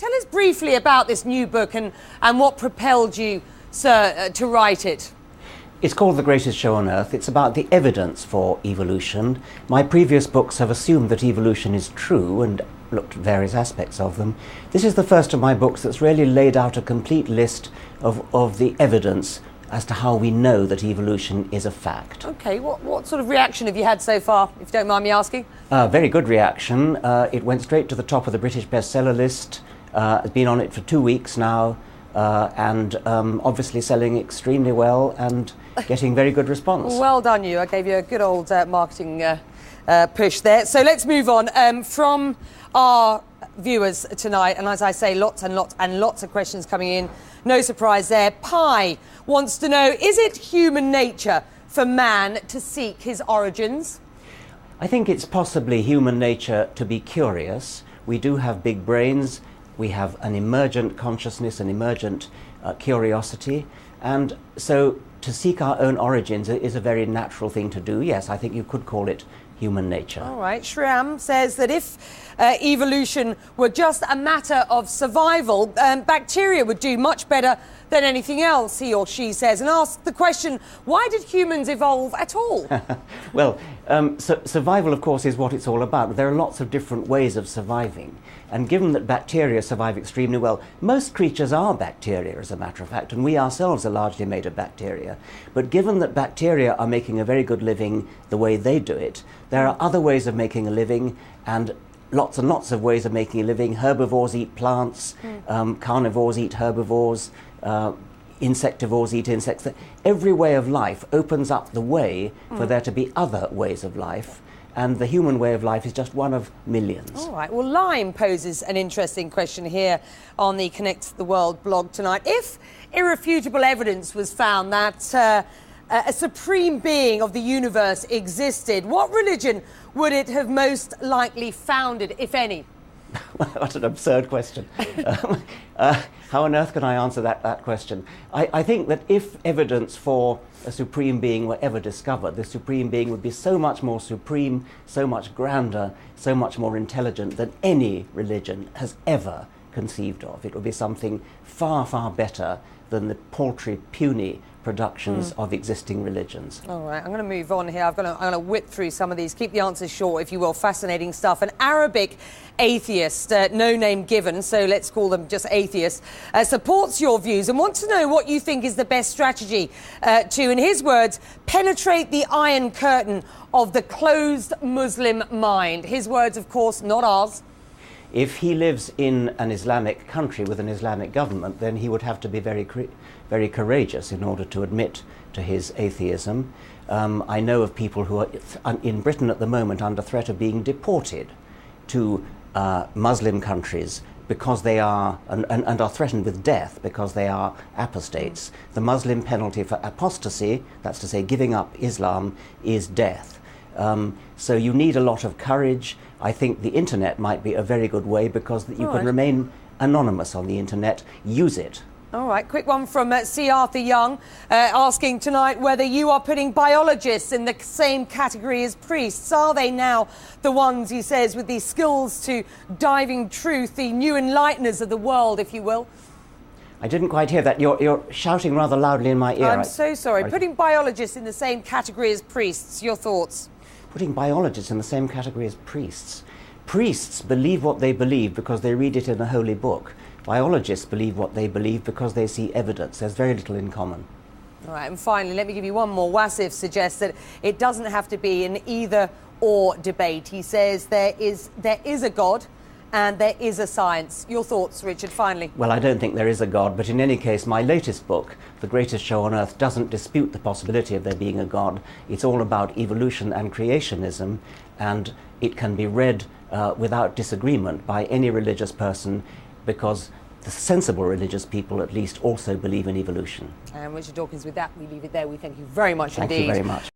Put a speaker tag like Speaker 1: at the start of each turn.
Speaker 1: Tell us briefly about this new book and what propelled you, sir, to write it.
Speaker 2: It's called The Greatest Show on Earth. It's about the evidence for evolution. My previous books have assumed that evolution is true and looked at various aspects of them. This is the first of my books that's really laid out a complete list of the evidence as to how we know that evolution is a fact.
Speaker 1: Okay, what sort of reaction have you had so far, if you don't mind me asking?
Speaker 2: Very good reaction. It went straight to the top of the British bestseller list. It's been on it for 2 weeks now, and obviously selling extremely well and getting very good response.
Speaker 1: Well done you. I gave you a good old marketing push there. So let's move on. From our viewers tonight, and as I say, lots and lots of questions coming in. No surprise there. Pi wants to know, is it human nature for man to seek his origins?
Speaker 2: I think it's possibly human nature to be curious. We do have big brains. We have an emergent consciousness, an emergent curiosity. And so to seek our own origins is a very natural thing to do. Yes, I think you could call it human nature.
Speaker 1: All right. Shriam says that if evolution were just a matter of survival, bacteria would do much better than anything else, he or she says, and asks the question, why did humans evolve at all?
Speaker 2: Well, survival, of course, is what it's all about. There are lots of different ways of surviving. And given that bacteria survive extremely well, most creatures are bacteria, as a matter of fact, and we ourselves are largely made of bacteria. But given that bacteria are making a very good living the way they do it, there are other ways of making a living, and lots and lots of ways of making a living. Herbivores eat plants, carnivores eat herbivores, insectivores eat insects. Every way of life opens up the way for there to be other ways of life, and the human way of life is just one of millions.
Speaker 1: All right. Well, Lime poses an interesting question here on the Connect the World blog tonight. If irrefutable evidence was found that a supreme being of the universe existed, what religion would it have most likely founded, if any?
Speaker 2: What an absurd question. How on earth can I answer that question? I think that if evidence for a supreme being were ever discovered, the supreme being would be so much more supreme, so much grander, so much more intelligent than any religion has ever conceived of. It would be something far, far better than the paltry, puny productions of existing religions.
Speaker 1: All right, I'm going to move on here. I'm going to whip through some of these. Keep the answers short, if you will. Fascinating stuff. An Arabic atheist, no name given, so let's call them just atheists, supports your views and wants to know what you think is the best strategy to, in his words, penetrate the iron curtain of the closed Muslim mind. His words, of course, not ours.
Speaker 2: If he lives in an Islamic country with an Islamic government, then he would have to be very courageous in order to admit to his atheism. I know of people who are in Britain at the moment under threat of being deported to Muslim countries because they are, and are threatened with death because they are apostates. The Muslim penalty for apostasy, that's to say giving up Islam, is death. So you need a lot of courage. I think the internet might be a very good way because you can remain anonymous on the internet. Use it.
Speaker 1: All right, quick one from C. Arthur Young, asking tonight whether you are putting biologists in the same category as priests. Are they now the ones, he says, with the skills to diving truth, the new enlighteners of the world, if you will?
Speaker 2: I didn't quite hear that. You're shouting rather loudly in my ear.
Speaker 1: I'm so sorry. Putting biologists in the same category as priests. Your thoughts?
Speaker 2: Putting biologists in the same category as priests. Priests believe what they believe because they read it in a holy book. Biologists believe what they believe because they see evidence. There's very little in common.
Speaker 1: All right, and finally, let me give you one more. Wasif suggests that it doesn't have to be an either-or debate. He says there is a God and there is a science. Your thoughts, Richard, finally?
Speaker 2: Well, I don't think there is a God, but in any case, my latest book, The Greatest Show on Earth, doesn't dispute the possibility of there being a God. It's all about evolution and creationism, and it can be read without disagreement by any religious person, because the sensible religious people, at least, also believe in evolution.
Speaker 1: And Richard Dawkins, with that, we leave it there. We thank you very much indeed.
Speaker 2: Thank you very much.